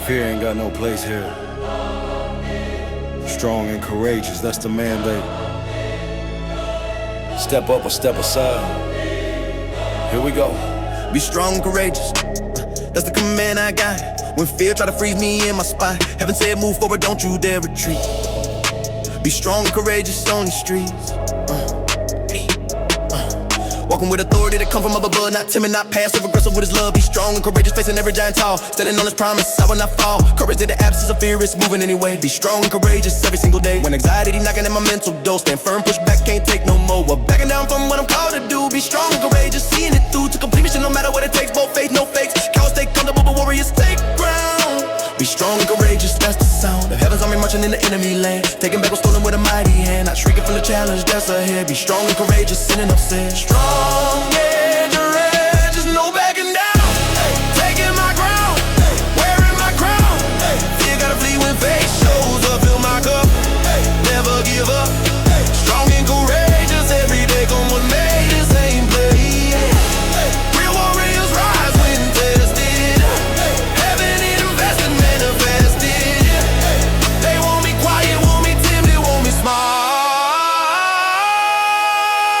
Fear ain't got no place here. Strong and courageous, that's the mandate. Step up or step aside. Here we go. Be strong and courageous, that's the command I got. When fear try to freeze me in my spot, heaven said move forward, don't you dare retreat. Be strong and courageous on the streets. Walking with authority that come from up above, not timid, not passive, aggressive with his love. Be strong and courageous, facing every giant tall, standing on his promise, I will not fall. Courage in the absence of fear, it's moving anyway. Be strong and courageous every single day. When anxiety knocking at my mental door, stand firm, push back, can't take no more. We're backing down from what I'm called to do. Be strong and courageous, seeing it through to completion, no matter what it takes. Both faith, no fakes. Cowards stay comfortable, but warriors take ground. Be strong and courageous, that's the sound of heaven's army marching in the enemy land. Taking back what's stolen with a mighty hand, not shrinking from the challenge that's ahead. Be strong and courageous, sinning upset. Strong and courageous, no backing down. Taking my ground, wearing my crown. Fear gotta flee when faith shows up, fill my cup. Never give up. Strong and courageous, every day come what may the same play. Real warriors rise when tested. Heaven invested, manifested. They want me quiet, want me timid, want me smart.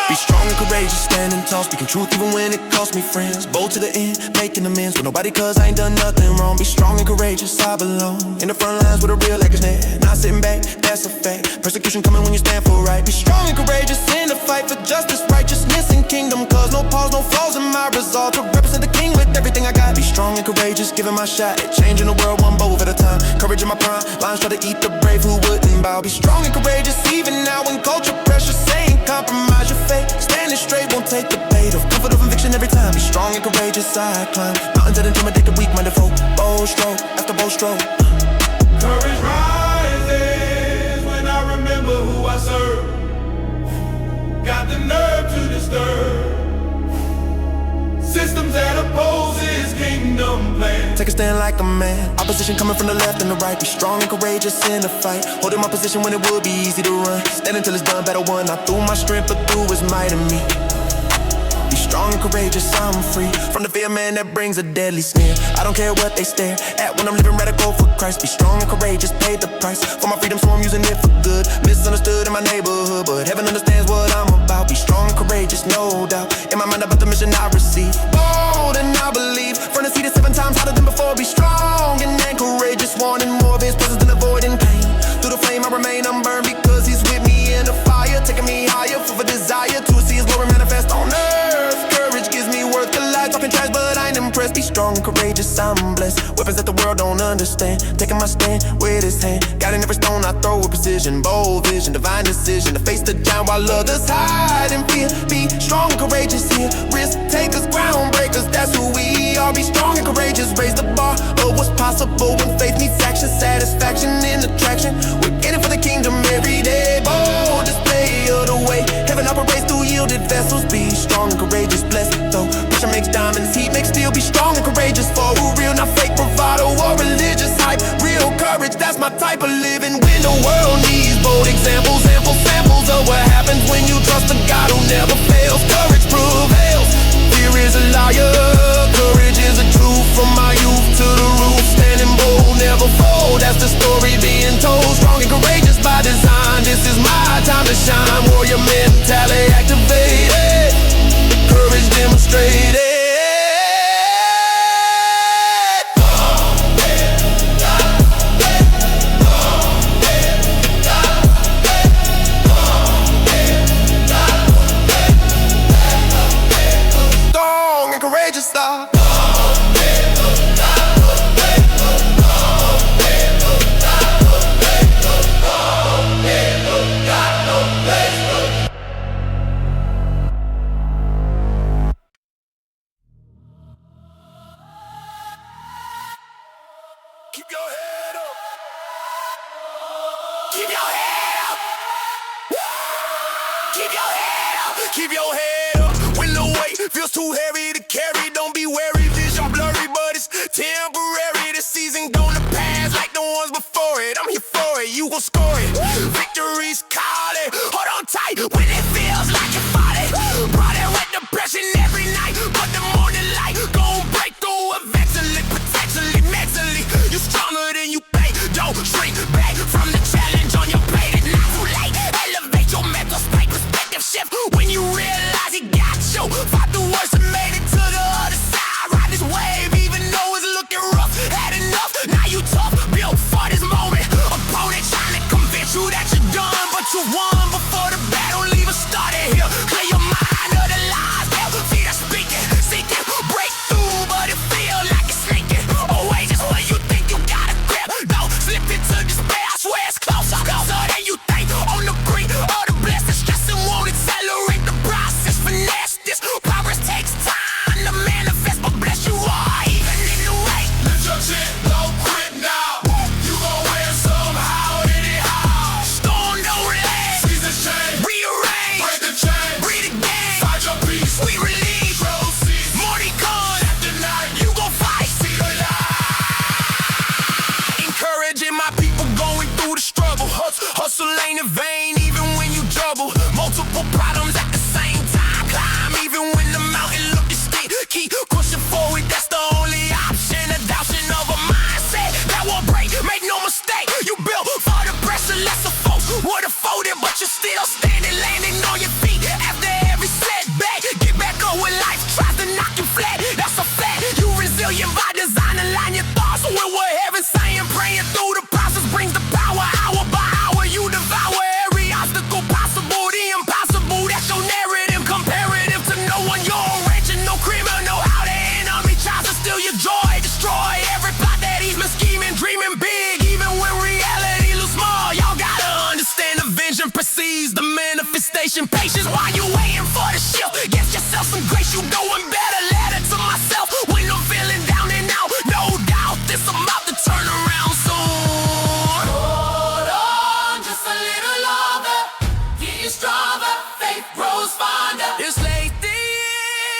Be strong and courageous, standing tall, speaking truth even when it costs me friends. Bold to the end, making amends with nobody cause I ain't done nothing wrong. Be strong and courageous, I belong in the front lines with a real like net. Not sitting back, that's a fact. Persecution coming when you stand for right. Be strong and courageous in the fight for justice, righteousness, and kingdom. Cause no pause, no flaws in my resolve to represent the king with everything I got. Be strong and courageous, giving my shot at changing the world one bowl at a time. Courage in my prime, lions try to eat the brave who wouldn't bow. Be strong and courageous even now when culture pressure saying compromise your faith. Standing straight won't take the bait of comfort of conviction every time. Be strong and courageous, I climb mountains that intimidate the weak-minded foe. Bold stroke after bold stroke. Courage rises when I remember who I serve. Got the nerve to disturb systems that oppose his kingdom plan. Take a stand like a man. Opposition coming from the left and the right. Be strong and courageous in the fight. Holding my position when it would be easy to run. Standing till it's done, battle won. Not through my strength, but through his might in me. Be strong and courageous, I'm free from the fear, man, that brings a deadly sneer. I don't care what they stare at when I'm living radical for Christ. Be strong and courageous, pay the price for my freedom, so I'm using it for good. Misunderstood in my neighborhood, but heaven understands what I'm about. Be strong and courageous, no doubt. In my mind about the mission I receive. Bold and I believe, from the sea to 7 times harder than before. Be strong and courageous, wanting more of his presence than avoiding pain. Through the flame I remain unburned because he's with me in the fire, taking me higher for desire to see his glory manifest on earth. Courage gives me worth to life, talking trash but I ain't impressed. Be strong and courageous, I'm blessed. Weapons that the world don't understand, taking my stand with his hand. Guiding every stone I throw with precision. Bold vision, divine decision, to face the giant while others hide in fear. Be strong and courageous here, risk takers, ground breakers, that's who we are. Be strong and courageous, raise the bar of what's possible when faith meets action. Satisfaction in attraction, we're getting for the kingdom every day. Bold display of the way heaven operates through yielded vessels. Be strong and courageous, blessed though pressure makes diamonds, heat makes steel. Be strong and courageous for real, not fake bravado or religious hype. Real courage, that's my type of living. When the world needs bold examples, ample samples of what happens when you trust a God who never fails. Courage prevails, fear is a liar. Courage is a truth from my youth to the roof. Standing bold, never fold, that's the story being told. Strong and courageous by design, this is my time to shine. Warrior mentality activated, courage demonstrated. Strong and courageous star. Keep your head up. Keep your head up. Keep your head up. Keep your head up. When the weight feels too heavy to carry, don't be wary. Vision blurry, but it's temporary. This season gonna pass like the ones before it. I'm here for it, you gon' score it. Victory's calling. Hold on tight when it feels like you fought it. Brought it with depression every night, but the morning light gon' break through eventually, potentially, mentally. You stronger patience while you waiting for the shift. Get yourself some grace, you doing better. Letter to myself when I'm feeling down and out. No doubt this about to turn around soon. Hold on just a little longer. Get you stronger, faith grows fonder. It's late the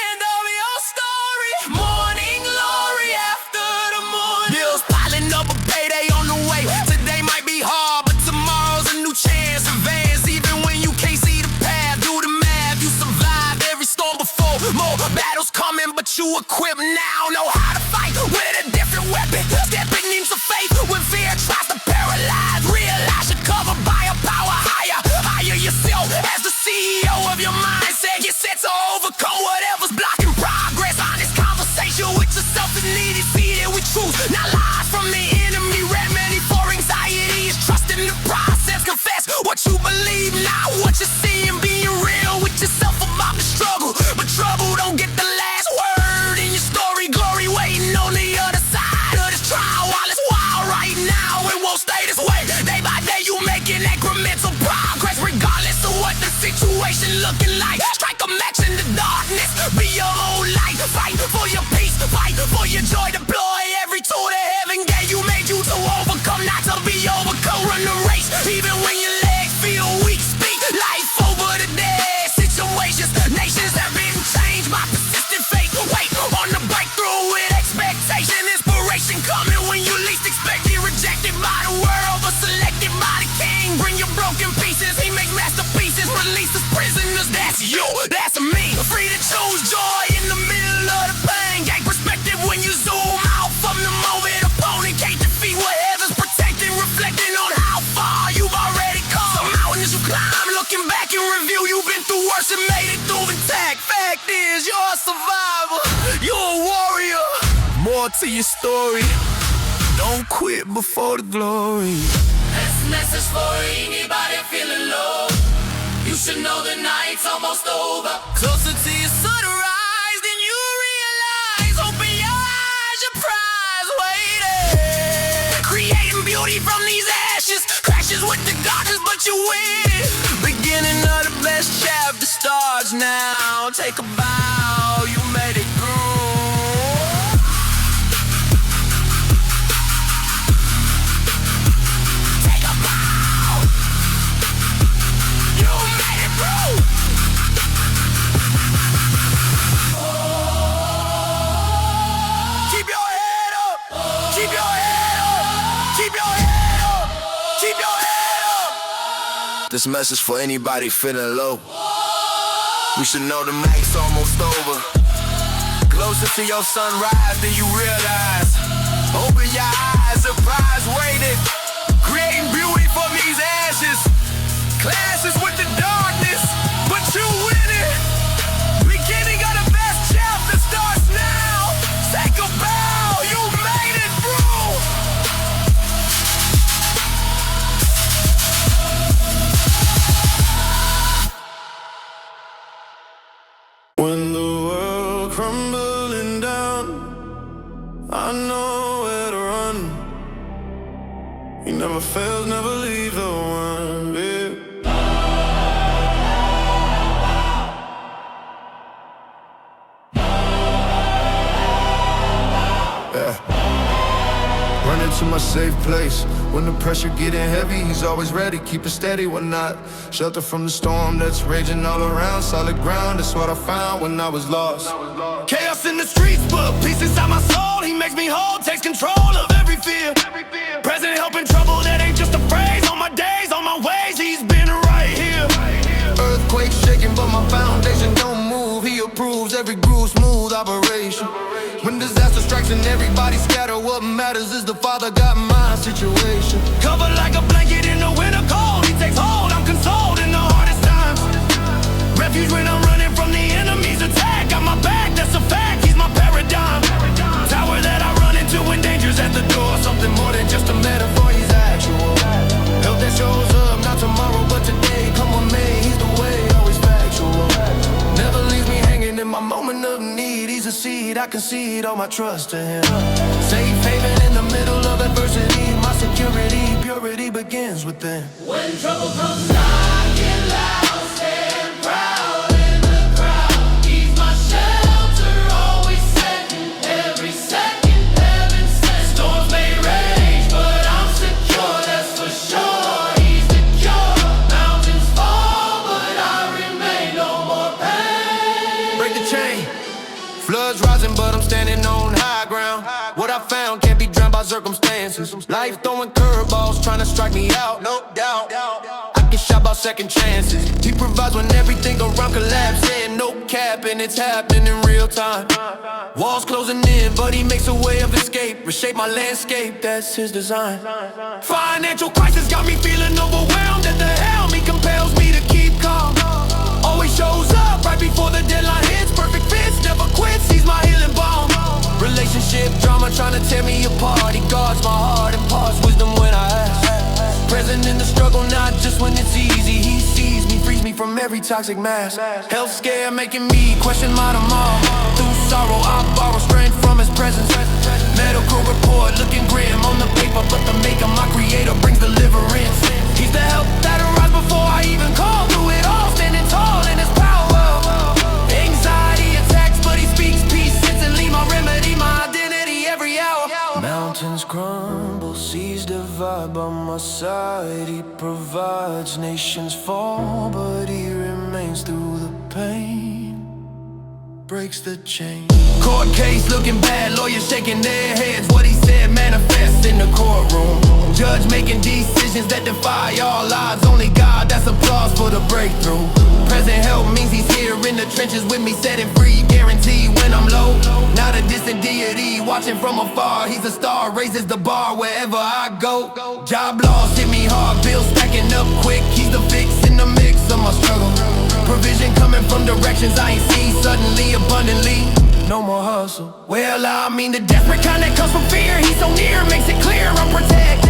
end of your story. Morning glory after the morning. Bills piling up, a payday on the way. Today might be hard, but tomorrow's a new chance. Advance even when you can't see the path. Do the math, you survived every storm before. More battles coming, but you equipped now. Know how to fight with a different weapon. Stepping into faith when fear tries to paralyze. Realize you're covered by a power higher. Hire yourself as the CEO of your mindset. Get set to overcome whatever's blocking progress. Honest conversation with yourself is needed. Seated with truth, not lies from the enemy. Remedy for anxiety is trusting the process. Confess what you believe, not what you're seeing. Being real with yourself about the struggle. But trouble don't get the last word in your story. Glory waiting on the other side of this trial. While it's wild right now, it won't stay this way. Day by day you making incremental progress. Regardless of what the situation looking like. Strike a match in the darkness. Be your own light. Fight for your peace. Fight for your joy. Deploy every tool that heaven gave you. Made you to overcome, not to be overcome. Run the race even when your legs feel weak. Speak life over the dead situations. Nations have been changed by persistent faith. Wait on the breakthrough with expectation. Inspiration coming when you least expect it. Rejected by the world but selected by the king. Bring your broken pieces, he makes masterpieces. Releases prisoners, that's you, that's me. Free to choose joy in the middle of the pain. Gain perspective when you zoom out from the moment. Opponent can't defeat what heaven's protecting. Reflecting on how far you've already come. Some mountains you climb, looking back in review. You've been through worse and made it through intact. Fact is, you're a survivor, you're a warrior. More to your story, don't quit before the glory. This message for anybody feeling low. You should know the night's almost over. Closer to your sunrise than you realize. Open your eyes, your prize waiting. Creating beauty from these ashes. Crashes with the darkness, but you win. Beginning of the best chapter starts now. Take a bow, you made it through. Take a bow, you made it through. Keep your head up, keep your head up, keep your head up, keep your head up. This message for anybody feeling low. You should know the night's almost over. Closer to your sunrise than you realize. Open your eyes, surprise waiting. Creating beauty from these ashes. Clashes with the darkness, but you win it. Beginning of the best chapter starts now. Take a bow, you made it through. When the world crumbling down, I know where to run. He never fails, never leaves the one, babe. Running to my safe place. When the pressure getting heavy, he's always ready. Keep it steady when not. Shelter from the storm that's raging all around. Solid ground, that's what I found when I was lost. Chaos in the streets, but peace inside my soul. He makes me whole, takes control of every fear. Present help in trouble, that ain't just a phrase. On my days, on my ways, he's been right here. Earthquake shaking, but my foundation don't move. He approves every groove, smooth operation. When disaster strikes and everybody scatter, what matters is the Father got my situation. Covered like a blanket in the winter cold. He takes hold, I'm consoled in the hardest times. Refuge when I'm running from the enemy's attack. Got my back, that's a fact, he's my paradigm. Tower that I run into when danger's at the door. Something more than just a metaphor, he's actual. Help that shows up, not tomorrow but today. Come with me, he's the way, always factual. Never leaves me hanging in my moment of need. He's a seed, I concede all my trust to him. Safe haven in the middle of adversity. My security, purity begins within. When trouble comes knocking loud, stand proud. Life throwing curveballs, trying to strike me out, no doubt. I get shot about second chances. He provides when everything around collapsing. No cap, and it's happening in real time. Walls closing in, but he makes a way of escape. Reshape my landscape, that's his design. Financial crisis got me feeling overwhelmed. At the helm, he compels me to keep calm. Always shows up right before the deadline hits. Perfect fits, never quits, he's my healing balm. Relationship drama trying to tear me apart. He guards my heart, imparts wisdom when I ask. Present in the struggle, not just when it's easy. He sees me, frees me from every toxic mask. Health scare making me question my tomorrow. Through sorrow, I borrow strength from his presence. Medical report looking grim on the paper, but the maker, my creator, brings deliverance. He's the help that arrives before I even call. Through it all, standing tall in his power. Anxiety attacks, but he speaks peace instantly. My remedy, my identity every hour. Mountains crumble, seas divide by my side. He provides, nations fall, but he remains through the pain. Breaks the chain. Court case looking bad, lawyers shaking their heads. What he said manifests in the courtroom. Judge making decisions that defy all odds. Only God, that's applause for the breakthrough. Present help means he's here in the trenches with me, setting free. Guaranteed when I'm low, not a distant deity. Watching from afar, he's a star, raises the bar wherever I go. Job loss hit me hard, bills stacking up quick. He's the fix in the mix of my struggle. Provision coming from directions I ain't seen, suddenly, abundantly. No more hustle. Well, I mean the desperate kind that comes from fear. He's so near, makes it clear I'm protected.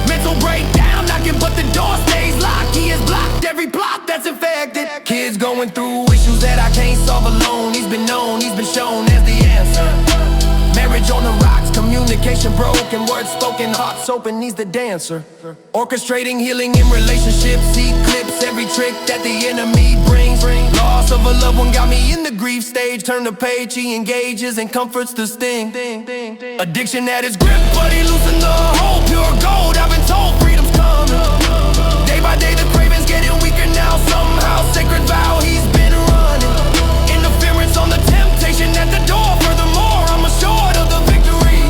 Mental breakdown, knocking but the door stays locked. He has blocked every plot that's infected. Kids going through issues that I can't solve alone. He's been known, he's been shown as the answer. Marriage on the rocks, communication broken, words spoken, hearts open, he's the dancer. Orchestrating healing in relationships, he clips every trick that the enemy brings. Loss of a loved one got me in the grief stage. Turn the page, he engages and comforts the sting. Addiction at his grip, but he loosened the hold. Pure gold, I've been told freedom's coming. Day by day the craving's getting weaker now. Somehow, sacred vow, he's been running. Interference on the temptation at the door. Furthermore, I'm assured of the victory.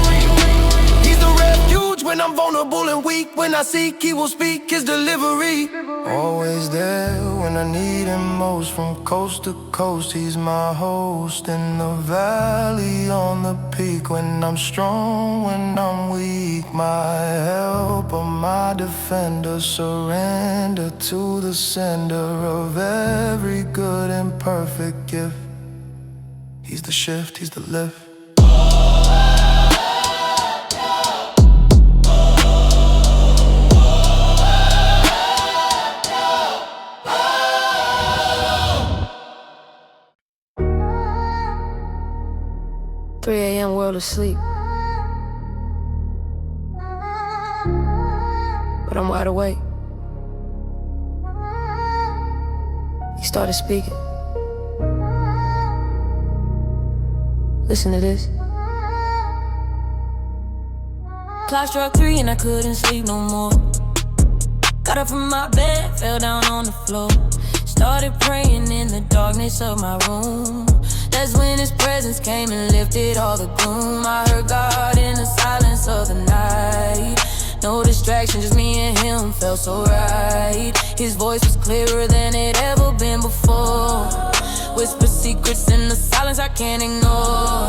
He's the refuge when I'm vulnerable and weak. When I seek, he will speak his delivery. Always there when I need him most. From coast to coast, he's my host. In the valley, on the peak. When I'm strong, when I'm weak. My helper, my defender. Surrender to the sender of every good and perfect gift. He's the shift, he's the lift. 3 a.m. world asleep, but I'm wide awake. He started speaking. Listen to this. Clock struck 3 and I couldn't sleep no more. Got up from my bed, fell down on the floor. Started praying in the darkness of my room. That's when his presence came and lifted all the gloom. I heard God in the silence of the night. No distraction, just me and him, felt so right. His voice was clearer than it ever been before. Whisper secrets in the silence I can't ignore.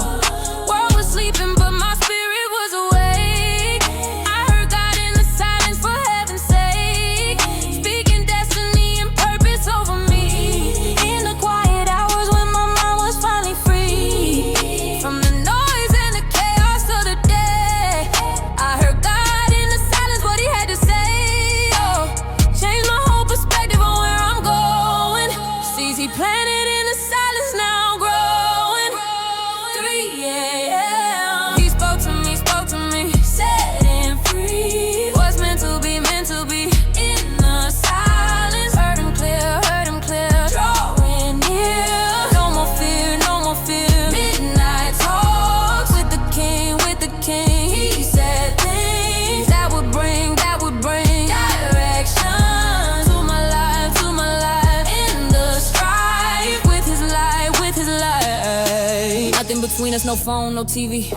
World was sleeping but my spirit was awake. I heard God in the silence for heaven's sake, speaking destiny and purpose over me. In the quiet hours when my mind was finally free from the noise and the chaos of the day, I heard God in the silence what he had to say. Oh, changed my whole perspective on where I'm going. Seeds he planted in the silence now growing. 3 a.m. He spoke to me, setting free. What's meant to be in the silence. Heard him clear, drawing near. No more fear. Midnight talks with the king. He said things that would bring direction to my life. In the strife with his light. Nothing between us, no phone, no TV.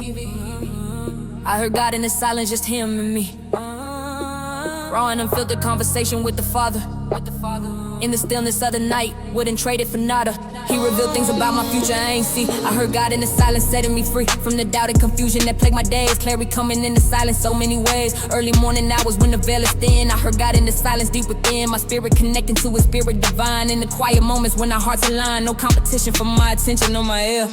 I heard God in the silence, just him and me. Raw and unfiltered conversation with the Father. In the stillness of the night, wouldn't trade it for nada. He revealed things about my future I ain't see. I heard God in the silence setting me free from the doubt and confusion that plagued my days. Clarity coming in the silence so many ways. Early morning hours when the veil is thin. I heard God in the silence deep within. My spirit connecting to his spirit divine. In the quiet moments when our hearts align. No competition for my attention on my ear.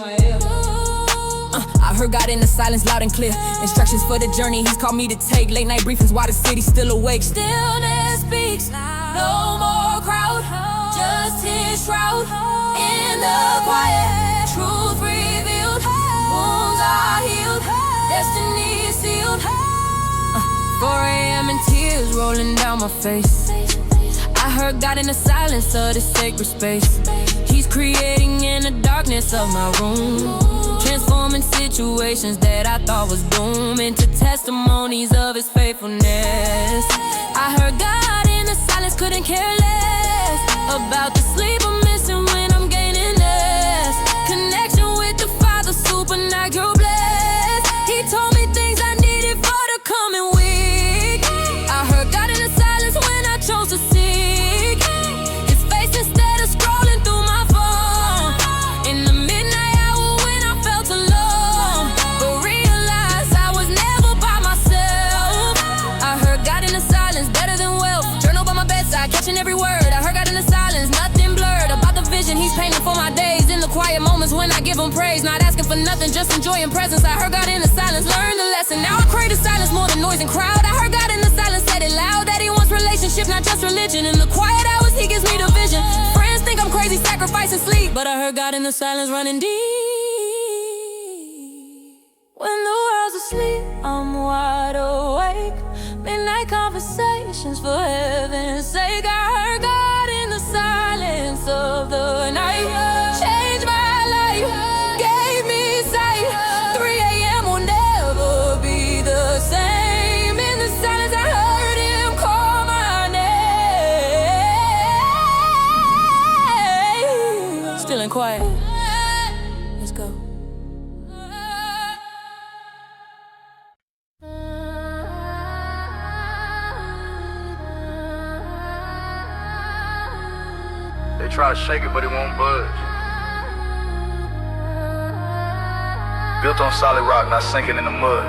I heard God in the silence loud and clear. Instructions for the journey he's called me to take. Late night briefings while the city's still awake. Stillness speaks, no more crowd, just his shroud. In the quiet, truth revealed, wounds are healed, destiny is sealed. 4 a.m. and tears rolling down my face. I heard God in the silence of this sacred space. He's creating in the darkness of my room, transforming situations that I thought was doomed into testimonies of his faithfulness. I heard God in the silence, couldn't care less about the sleep I'm missing when I'm gaining less. Connection with the Father, supernatural blessed. He told me things I needed for the coming week. I heard God in the silence when I chose to seek his face instead of scrolling through my phone. In the midnight hour when I felt alone, but realized I was never by myself. I heard God in the silence, better than wealth. Journal by my bedside, catching every word. I heard God in the silence, nothing blurred about the vision he's painting for my days. In the quiet moments when I give him praise, not asking for nothing, just enjoying presence. I heard God in the silence, learned the lesson. Now I crave the silence more than noise and crowd. I heard God in the silence, said it loud, that he wants relationship, not just religion. In the quiet hours, he gives me the vision. Friends think I'm crazy, sacrificing sleep, but I heard God in the silence, running deep. When the world's asleep, I'm wide awake. Midnight conversations for heaven's sake. I heard God in the silence of the night. Changed my life, gave me sight. 3 a.m. will never be the same. In the silence I heard him call my name. Still and quiet. Let's go. They try to shake it, but it won't budge. Built on solid rock, not sinking in the mud.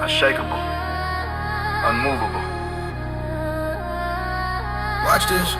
Unshakable, unmovable. Watch this.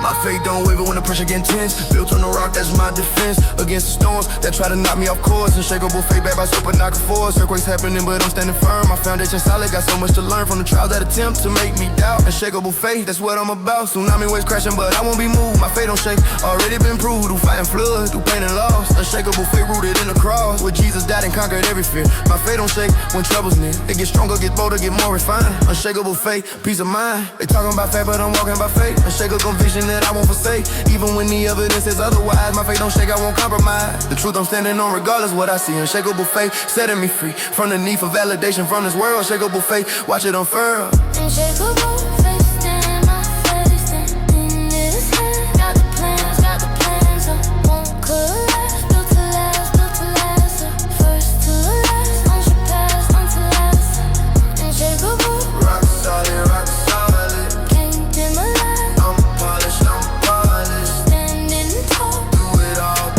My faith don't waver when the pressure get intense. Built on the rock, that's my defense. Against the storms that try to knock me off course. Unshakable faith back by super knocker force. Earthquakes happening, but I'm standing firm. My foundation solid, got so much to learn from the trials that attempt to make me doubt. Unshakable faith, that's what I'm about. Tsunami waves crashing, but I won't be moved. My faith don't shake, already been proved. Through fighting floods, through pain and loss. Unshakable faith rooted in the cross, where Jesus died and conquered every fear. My faith don't shake when trouble's near. It gets stronger, get bolder, get more refined. Unshakable faith, peace of mind. They talking about faith, but I'm walking by faith. Unshakable conviction that I won't forsake. Even when the evidence is otherwise, my faith don't shake, I won't compromise. The truth I'm standing on regardless what I see. Unshakable faith, setting me free from the need for validation from this world. Unshakable faith, watch it unfurl. Unshakable faith, stand my faith, stand in his hand. Got the plans, I won't collapse. Built to last, first to last. Unsurpassed, unto last. Unshakable, Rock solid, rock solid. can't dim my light. I'm polished, Standing tall, do it all.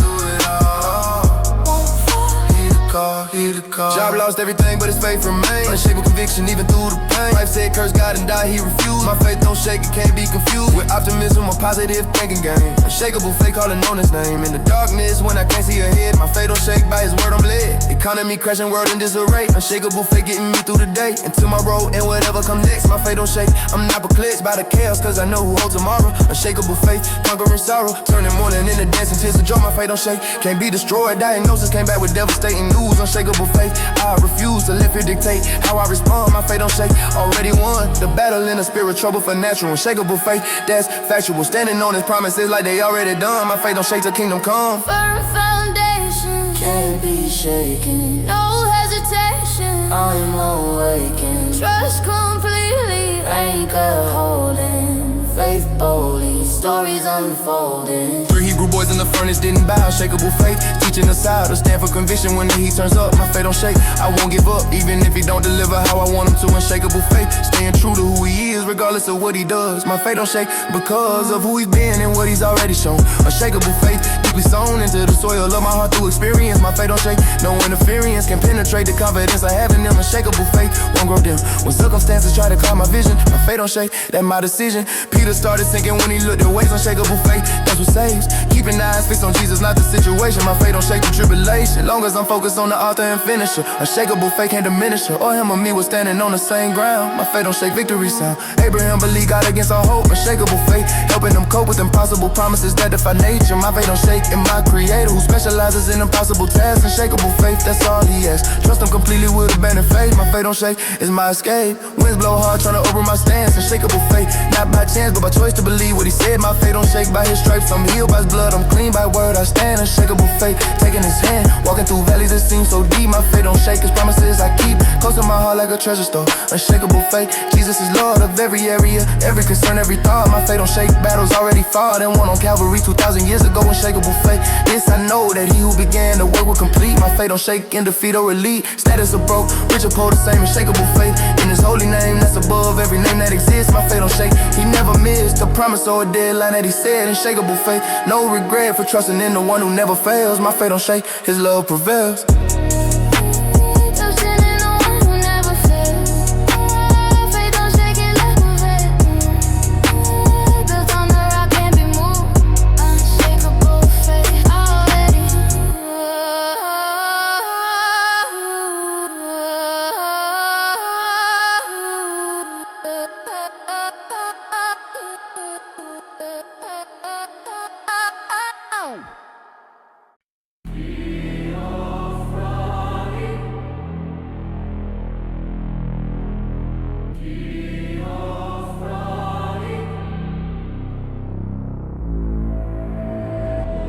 won't fall. Hear the call. Job lost everything, but his faith remains. Unshakable conviction, even through the pain. Life said curse God and die, he refused. My faith don't shake, it can't be confused with optimism or positive thinking game. Unshakable faith calling on his name. In the darkness, when I can't see ahead, my faith don't shake, by his word I'm led. Economy crashing, world in disarray. Unshakable faith getting me through the day and tomorrow and whatever come next. My faith don't shake, I'm not perplexed by the chaos, cause I know who holds tomorrow. Unshakable faith, conquering sorrow, turning mourning into dancing tears of joy. My faith don't shake, can't be destroyed. Diagnosis came back with devastating news. Unshakable faith, I refuse to let fear dictate how I respond. My faith don't shake, already won the battle in the spirit, trouble for natural. Unshakable faith, that's factual, standing on his promises like they already done. My faith don't shake till kingdom come. Firm foundation, can't be shaken. No hesitation, I'm awakened. Trust completely, anchor holding. Faith boldly stories unfolding. Three Hebrew boys in the furnace didn't bow. Unshakable faith, teaching us how to stand for conviction when the heat turns up. My faith don't shake, I won't give up, even if he don't deliver how I want him to. Unshakable faith, staying true to who he is, regardless of what he does. My faith don't shake because of who he's been and what he's already shown. Unshakable faith, deeply sown into the soil of my heart through experience. My faith don't shake, no interference can penetrate the confidence I have in them. Unshakable faith won't grow dim when circumstances try to cloud my vision. My faith don't shake, that's my decision. Peter started sinking when he looked at ways. Unshakable faith, that's what saves. Keeping eyes fixed on Jesus, not the situation. My faith don't shake the tribulation, long as I'm focused on the author and finisher. Unshakable faith can't diminish her, or him or me was standing on the same ground. My faith don't shake, victory sound. Abraham believed God against all hope. Unshakable faith, helping them cope with impossible promises that defy nature. My faith don't shake in my creator, who specializes in impossible tasks. Unshakable faith, that's all he asks. Trust him completely with abandoned faith. My faith don't shake, it's my escape. Winds blow hard, trying to open my stance. Unshakable faith, not by chance, but by choice to believe what he said. My faith don't shake by his stripes, I'm healed by his blood, I'm clean by word I stand. Unshakable faith, taking his hand, walking through valleys that seem so deep. My faith don't shake, his promises I keep, close to my heart like a treasure store. Unshakable faith, Jesus is Lord of every area, every concern, every thought. My faith don't shake, battles already fought and won on Calvary 2,000 years ago. Unshakable faith, this I know, that he who began the work will complete. My faith don't shake in defeat or elite, status of broke, rich or poor the same. Unshakable faith, in his holy name that's above every name that exists. My faith don't shake, he never missed a promise or a deadline that he said. Unshakable faith, no regret for trusting in the one who never fails. My faith don't shake, his love prevails.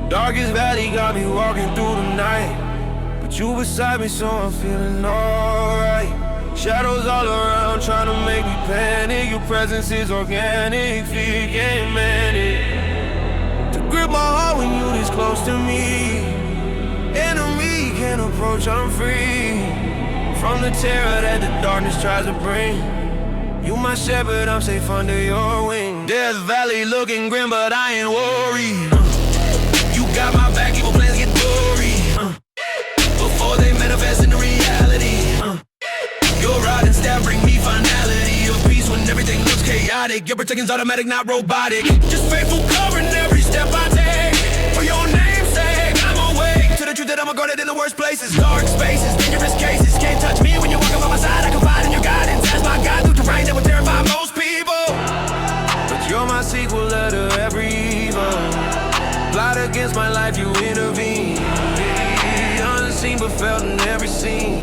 Darkest valley got me walking through the night, but you beside me, so I'm feeling alright. Shadows all around trying to make me panic. Your presence is organic, fear can't manage to grip my heart when you this close to me. Enemy can't approach, I'm free from the terror that the darkness tries to bring. You my shepherd, I'm safe under your wing. Death Valley looking grim, but I ain't worried. You got my back, evil plans get blurry before they manifest into reality. Your rod and staff bring me finality of peace when everything looks chaotic. Your protection's automatic, not robotic. Just faithful covering every step I take. For your name's sake, I'm awake to the truth that I'm guarded in the worst places. Dark spaces, dangerous cases. Can't touch me when you're walking by my side. I confide in your guidance. That's my guide through terrain that would terrify most people. But you're my sequel to every evil. Plot against my life, you intervene. Unseen but felt in every scene.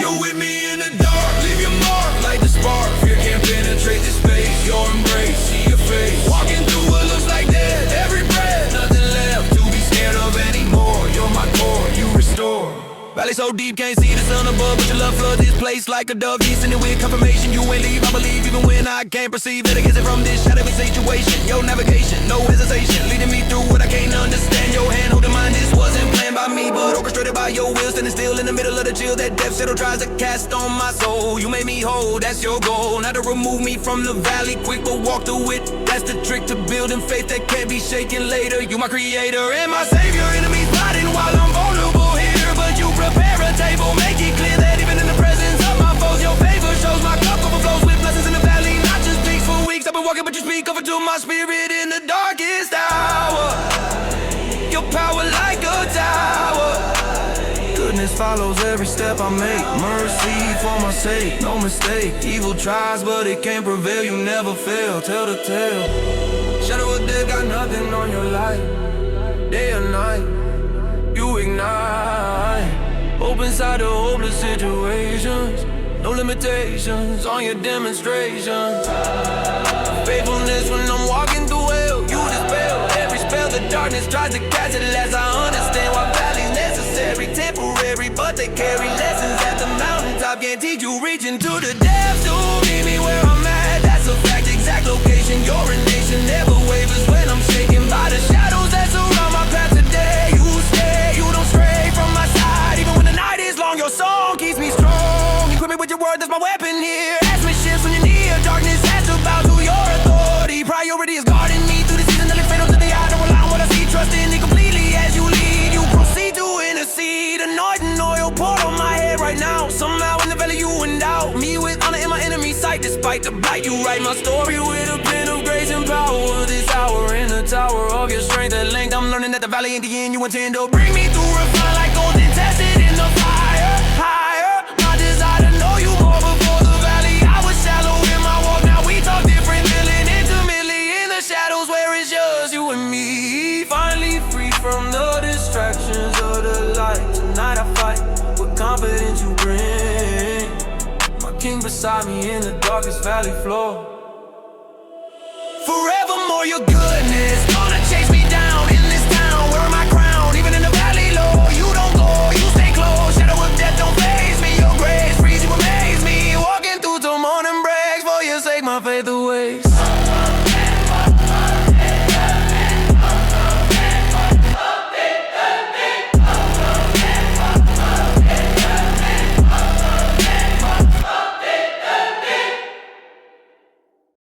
You're with me in the dark, leave your mark like the spark. Fear can't penetrate this space, your embrace, see your face. Walking through what looks like death, every breath, nothing left to be scared of anymore. You're my core, you restore. Valley so deep, can't see the sun above, but your love flood this place like a dove. Descending with confirmation, you ain't leave, I believe, even when I can't perceive that I get it from this shadowy situation. Your navigation, no hesitation, leading me through what I can't understand. Your hand holding mine, this wasn't planned by me, but orchestrated by your will. Standing still in the middle of the chill that death shadow tries to cast on my soul. You made me whole, that's your goal. Not to remove me from the valley, quick but walk through it. That's the trick to building faith that can't be shaken later. You my creator and my savior, enemies plotting while I'm vulnerable here, but you prepare a table, make it clear that even in the presence of my foes, your favor shows my cup overflows with blessings in the valley. Not just speaks for weeks, I've been walking, but you speak over to my spirit in the darkest hour. Your power like a tower. Goodness follows every step I make. Mercy for my sake, no mistake. Evil tries, but it can't prevail. You never fail, tell the tale. Shadow of death got nothing on your life. Day or night, you ignite. Hope inside the hopeless situations. No limitations on your demonstrations. Faithfulness when I'm walking through hell. You dispel every spell the darkness tries to cast. At last I understand why valleys necessary. Temporary, but they carry lessons at the mountaintop. Can't teach you reaching to the depths to meet me where I'm at. That's a fact, exact location. nation, you're a nation, never wavers when I'm shaken by the shadows that surround my path today. You stay, you don't stray from my side, even when the night is long. Your song keeps me strong. Equip me with your word, that's my weapon here. Ask me shifts when you're near darkness, that's about to your authority. Priority is guarding me through the season, nearly fatal to the eye. Don't rely on what I see, trust in it completely as you lead. You proceed to intercede, anointing oil poured on my head right now. Somehow in the valley you endow me with honor in my enemy's sight. Despite the blight, you write my story with a pen of grace and power. This hour in the tower of your strength at length, I'm learning that the valley ain't the end. You intend to bring me through, refine like gold and tested in the fire. Higher, my desire to know you more before the valley. I was shallow in my walk, now we talk different, feeling intimately in the shadows where it's just you and me. Finally free from the distractions of the light. Tonight I fight with confidence you bring. My king beside me in the darkest valley floor. Forevermore your goodness